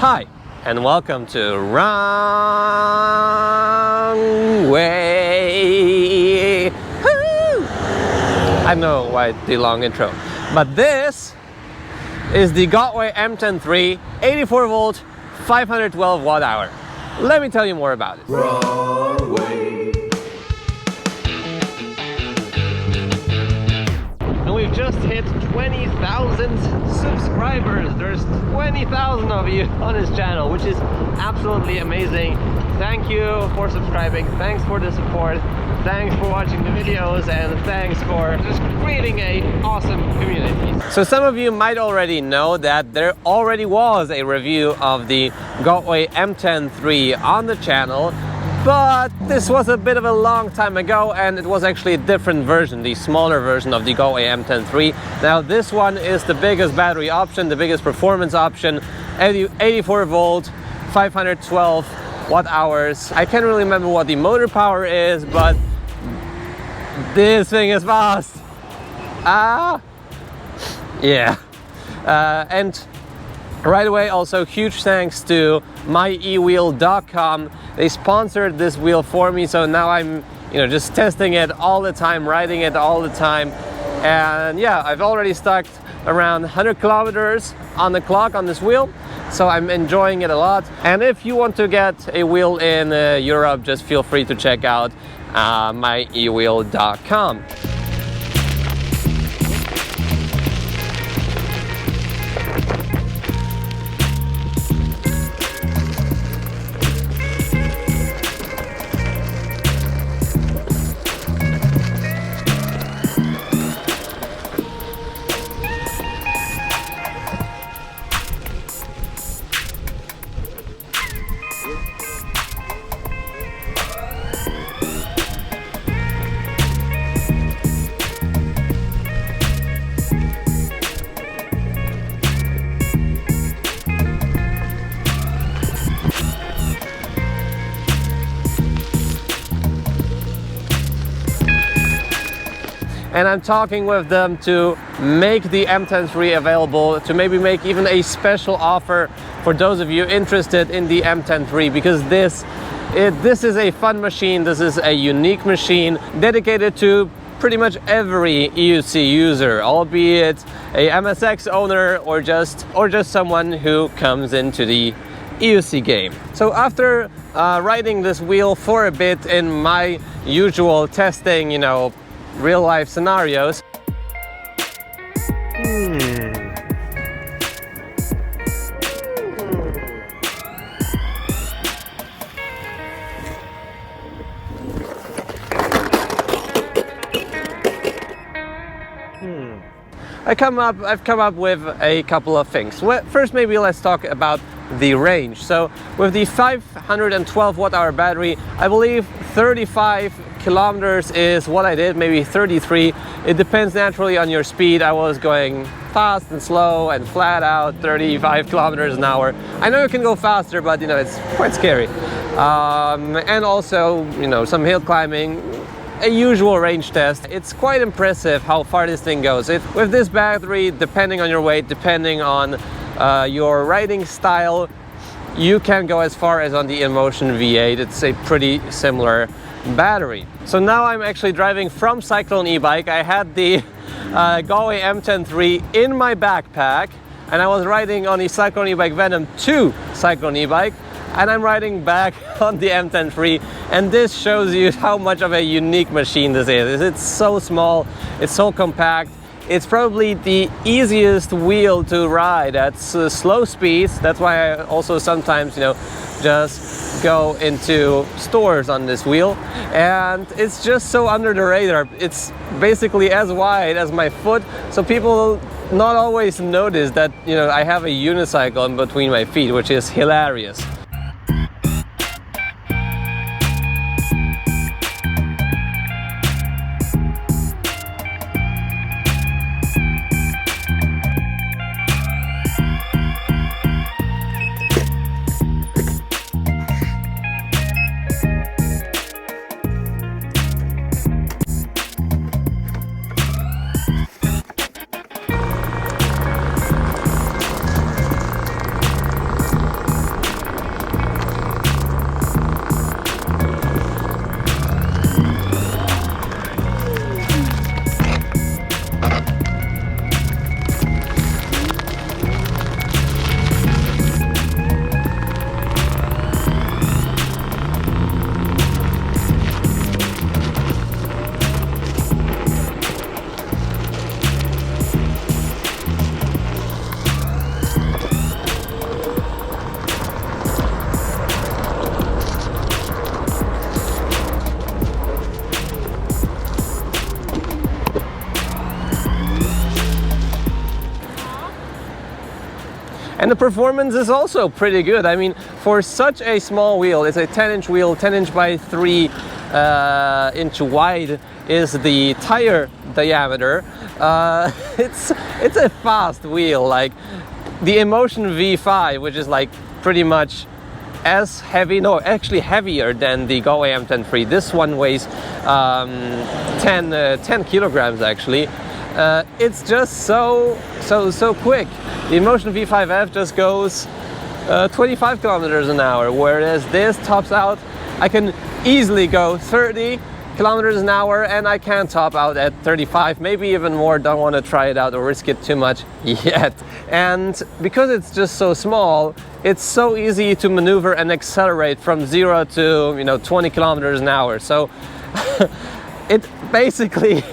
Hi, and welcome to Wrong Way. Woo! I know why the long intro, but this is the GOTWAY MTEN3 84 volt 512 watt hour. Let me tell you more about it. Wrong way. And we've just hit 20,000 subscribers. There's 20,000 of you on this channel, which is absolutely amazing. Thank you for subscribing. Thanks for the support. Thanks for watching the videos, and thanks for just creating an awesome community. So some of you might already know that there already was a review of the GOTWAY MTEN3 on the channel, but this was a bit of a long time ago, and it was actually a different version, the smaller version of the GOTWAY MTEN3. Now this one is the biggest battery option, the biggest performance option, 84 volt, 512 watt hours. I can't really remember what the motor power is, but this thing is fast. Yeah. And right away, also huge thanks to myewheel.com. They sponsored this wheel for me, so now I'm just testing it all the time, riding it all the time. And yeah, I've already stuck around 100 kilometers on the clock on this wheel, so I'm enjoying it a lot. And if you want to get a wheel in Europe, just feel free to check out myewheel.com. And I'm talking with them to make the MTEN3 available, to maybe make even a special offer for those of you interested in the MTEN3, because this is a fun machine. This is a unique machine dedicated to pretty much every EUC user, albeit a MSX owner or just someone who comes into the EUC game. So after riding this wheel for a bit in my usual testing, real life scenarios, I've come up with a couple of things. Well, first, maybe let's talk about the range. So with the 512 watt hour battery, I believe 35 kilometers is what I did, maybe 33. It depends naturally on your speed. I was going fast and slow and flat out 35 kilometers an hour. I know you can go faster, but it's quite scary. And also, some hill climbing, a usual range test. It's quite impressive how far this thing goes. With this battery, depending on your weight, depending on your riding style, you can go as far as on the InMotion V8. It's a pretty similar battery. So now I'm actually driving from Cyclone e-bike. I had the GOTWAY MTEN3 in my backpack, and I was riding on the Cyclone e-bike Venom 2 Cyclone e-bike, and I'm riding back on the MTEN3, and this shows you how much of a unique machine this is. It's so small, it's so compact. It's probably the easiest wheel to ride at slow speeds. That's why I also sometimes, just go into stores on this wheel. And it's just so under the radar. It's basically as wide as my foot, so people not always notice that, I have a unicycle in between my feet, which is hilarious. And the performance is also pretty good. I mean, for such a small wheel, it's a 10-inch wheel, 10-inch by 3-inch wide is the tire diameter. It's a fast wheel. Like the Emotion V5, which is like pretty much as heavy, no, actually heavier than the GOTWAY MTEN3. This one weighs 10 kilograms actually. It's just so quick. The Emotion V5F just goes 25 kilometers an hour, whereas this tops out. I can easily go 30 kilometers an hour, and I can top out at 35, maybe even more. Don't want to try it out or risk it too much yet. And because it's just so small, it's so easy to maneuver and accelerate from 0 to 20 kilometers an hour. So it basically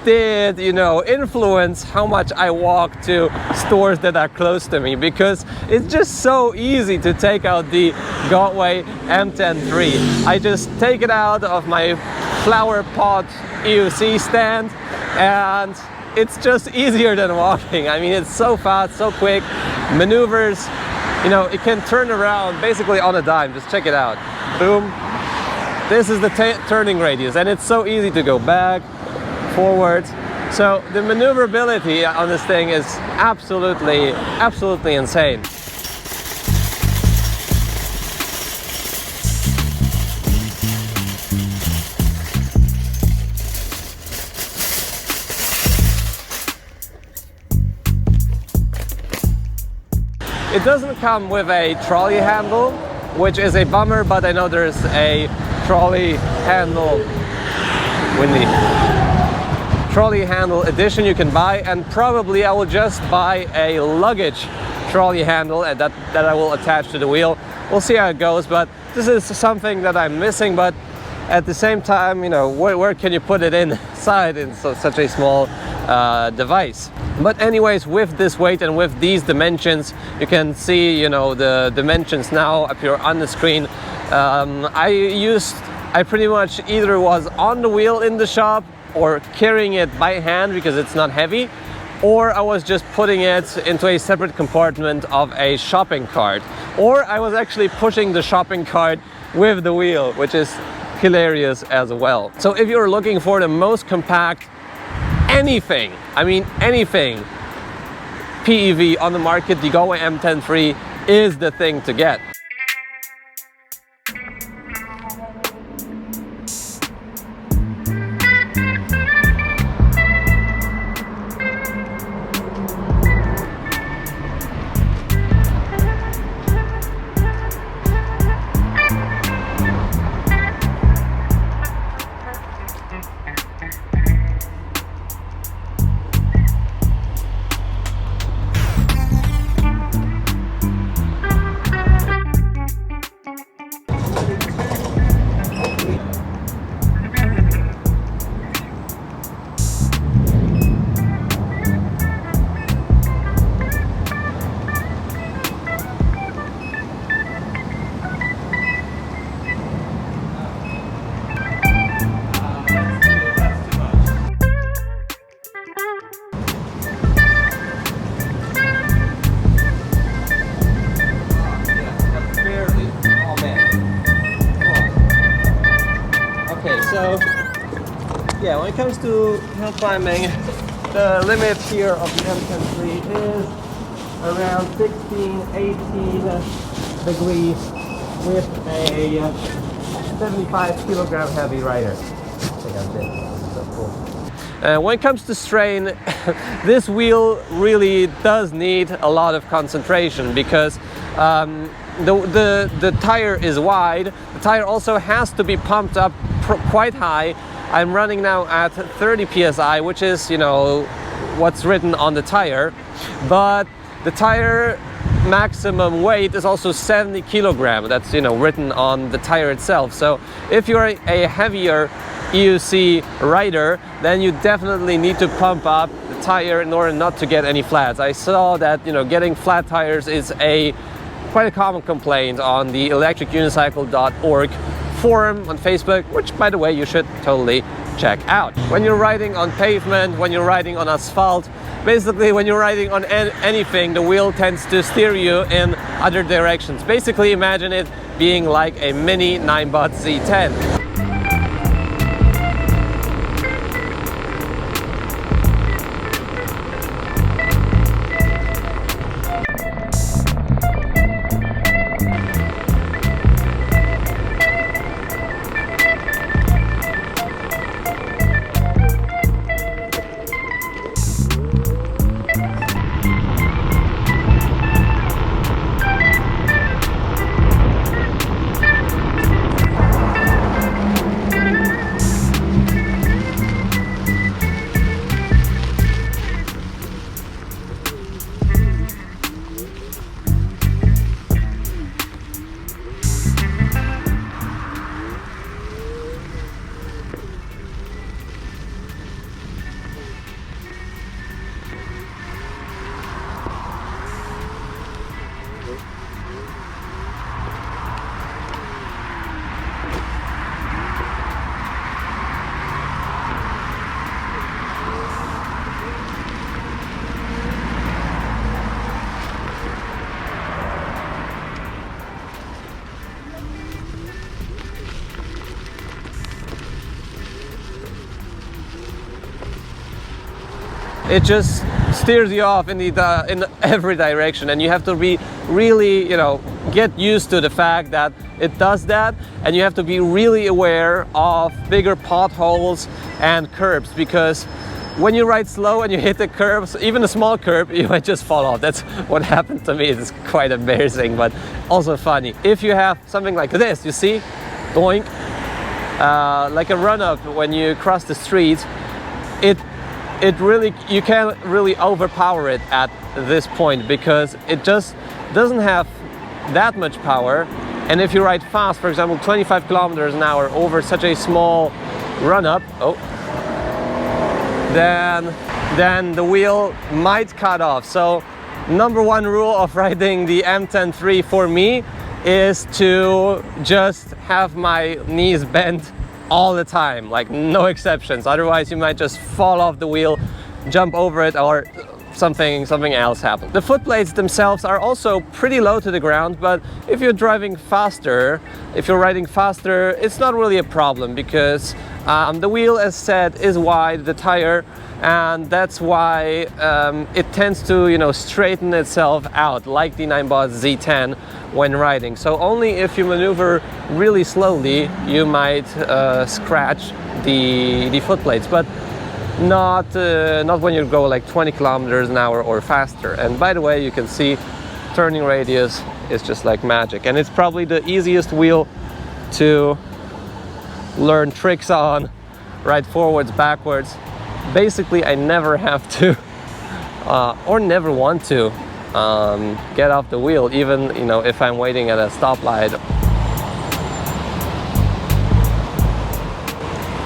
did influence how much I walk to stores that are close to me, because it's just so easy to take out the GOTWAY MTEN3. I just take it out of my flower pot EUC stand, and it's just easier than walking. I mean, it's so fast, so quick, maneuvers, it can turn around basically on a dime. Just check it out. Boom. This is the turning radius, and it's so easy to go back, forward. So the maneuverability on this thing is absolutely insane. It doesn't come with a trolley handle, which is a bummer, but I know there's a trolley handle edition you can buy, and probably I will just buy a luggage trolley handle and that I will attach to the wheel. We'll see how it goes, but this is something that I'm missing. But at the same time, where can you put it inside in such a small device? But anyways, with this weight and with these dimensions, you can see the dimensions now appear on the screen. I pretty much either was on the wheel in the shop or carrying it by hand because it's not heavy, or I was just putting it into a separate compartment of a shopping cart, or I was actually pushing the shopping cart with the wheel, which is hilarious as well. So if you're looking for the most compact anything PEV on the market, the GOTWAY MTEN3 is the thing to get. Yeah, when it comes to hill climbing, the limit here of the MTEN3 is around 16, 18 degrees with a 75 kilogram heavy rider. Check out this, so cool. When it comes to strain, this wheel really does need a lot of concentration because the tire is wide. The tire also has to be pumped up quite high. I'm running now at 30 psi, which is, what's written on the tire. But the tire maximum weight is also 70 kilogram. That's, written on the tire itself. So if you're a heavier EUC rider, then you definitely need to pump up the tire in order not to get any flats. I saw that, getting flat tires is quite a common complaint on the electricunicycle.org forum on Facebook, which by the way you should totally check out. When you're riding on pavement, when you're riding on asphalt, basically when you're riding on anything, the wheel tends to steer you in other directions. Basically imagine it being like a mini 9-bot Z10. It just steers you off in every direction, and you have to be really, get used to the fact that it does that, and you have to be really aware of bigger potholes and curbs, because when you ride slow and you hit the curbs, even a small curb, you might just fall off. That's what happened to me. It's quite embarrassing, but also funny. If you have something like this, you see, doink, like a run-up when you cross the street, you can't really overpower it at this point, because it just doesn't have that much power. And if you ride fast, for example 25 kilometers an hour over such a small run-up, then the wheel might cut off. So number one rule of riding the MTEN3 for me is to just have my knees bent all the time, like no exceptions. Otherwise you might just fall off the wheel, jump over it, or something else happen. The foot plates themselves are also pretty low to the ground, but if you're riding faster, it's not really a problem, because the wheel, as said, is wide, the tire, and that's why it tends to straighten itself out like the 9-bot Z10 when riding. So only if you maneuver really slowly you might scratch the foot plates, but not when you go like 20 kilometers an hour or faster. And by the way, you can see turning radius is just like magic, and it's probably the easiest wheel to learn tricks on, ride forwards, backwards. Basically I never have to or never want to get off the wheel, even if I'm waiting at a stoplight.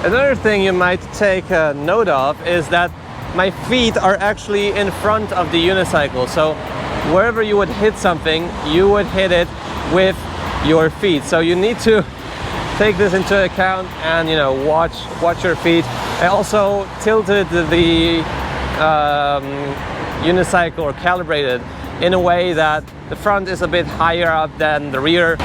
Another thing you might take note of is that my feet are actually in front of the unicycle, so wherever you would hit something, you would hit it with your feet. So you need to take this into account and watch your feet. I also tilted the unicycle, or calibrated in a way that the front is a bit higher up than the rear,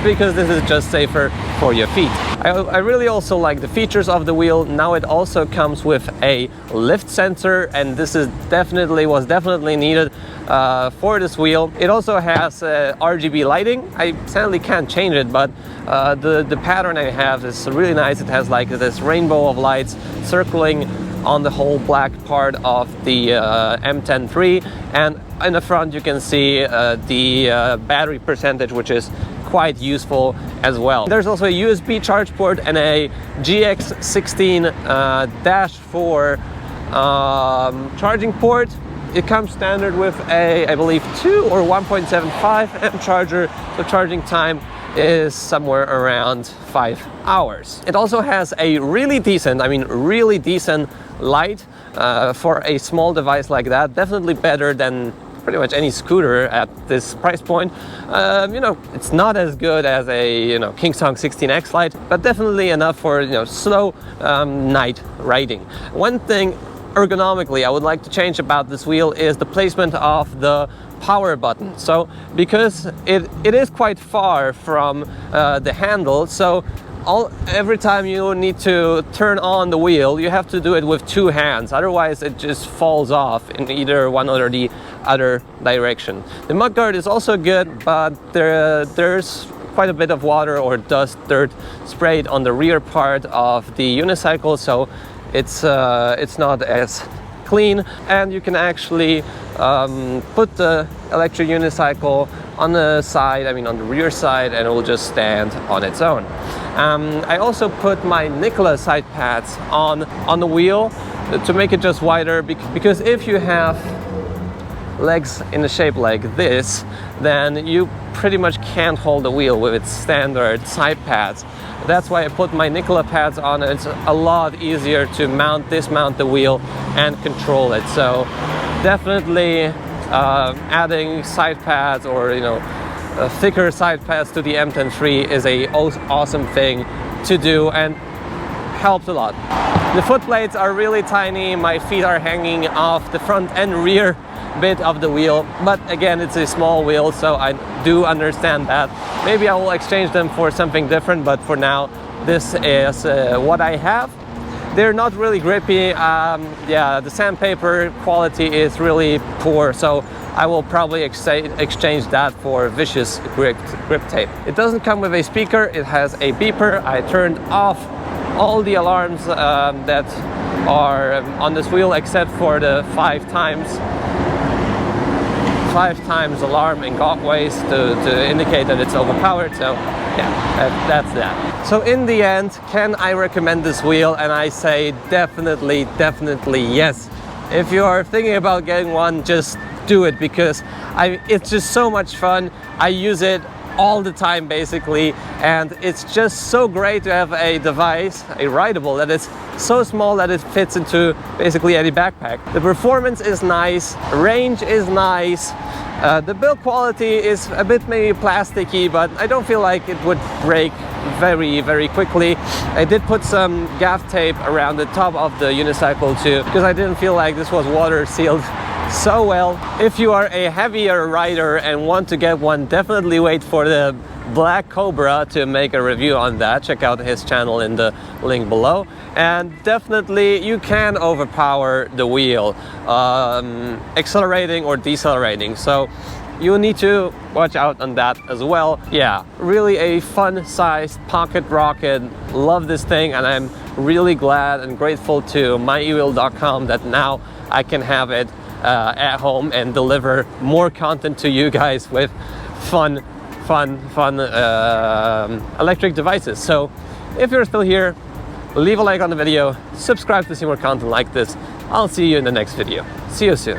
because this is just safer for your feet. I really also like the features of the wheel. Now it also comes with a lift sensor, and this was definitely needed for this wheel. It also has RGB lighting. I sadly can't change it, but the pattern I have is really nice. It has like this rainbow of lights circling on the whole black part of the MTEN3, and in the front you can see the battery percentage, which is quite useful as well. There's also a USB charge port and a GX16-4 charging port. It comes standard with a, I believe, 2 or 1.75 amp charger, so charging time is somewhere around 5 hours. It also has a really decent light for a small device like that. Definitely better than pretty much any scooter at this price point. It's not as good as a Kingsong 16X light, but definitely enough for slow night riding. One thing ergonomically I would like to change about this wheel is the placement of the power button. So because it is quite far from the handle, so every time you need to turn on the wheel, you have to do it with two hands, otherwise it just falls off in either one or the other direction. The mudguard is also good, but there's quite a bit of water or dust, dirt sprayed on the rear part of the unicycle, so it's not as clean, and you can actually put the electric unicycle on the side, on the rear side, and it will just stand on its own. I also put my Nikola side pads on the wheel to make it just wider, because if you have legs in a shape like this, then you pretty much can't hold the wheel with its standard side pads. That's why I put my Nikola pads on. It's a lot easier to dismount the wheel and control it. So definitely adding side pads or thicker side pads to the MTEN3 is a awesome thing to do and helps a lot. The foot plates are really tiny. My feet are hanging off the front and rear bit of the wheel, but again, it's a small wheel, so I do understand that. Maybe I will exchange them for something different, but for now this is what I have. They're not really grippy. Yeah, the sandpaper quality is really poor, so I will probably exchange that for vicious grip tape. It doesn't come with a speaker, it has a beeper. I turned off all the alarms that are on this wheel except for the 5 times alarm in GOTWAYs to indicate that it's overpowered. So yeah, that's that. So in the end, can I recommend this wheel? And I say definitely yes. If you are thinking about getting one, just do it, because it's just so much fun. I use it all the time basically, and it's just so great to have a device, a rideable, that is so small that it fits into basically any backpack. The performance is nice, range is nice, the build quality is a bit maybe plasticky, but I don't feel like it would break very quickly. I did put some gaff tape around the top of the unicycle too, because I didn't feel like this was water sealed so well. If you are a heavier rider and want to get one, definitely wait for the Black Cobra to make a review on that. Check out his channel in the link below. And definitely you can overpower the wheel, accelerating or decelerating. So you need to watch out on that as well. Yeah, really a fun-sized pocket rocket. Love this thing, and I'm really glad and grateful to myewheel.com that now I can have it at home and deliver more content to you guys with fun electric devices. So if you're still here, leave a like on the video, subscribe to see more content like this. I'll see you in the next video. See you soon.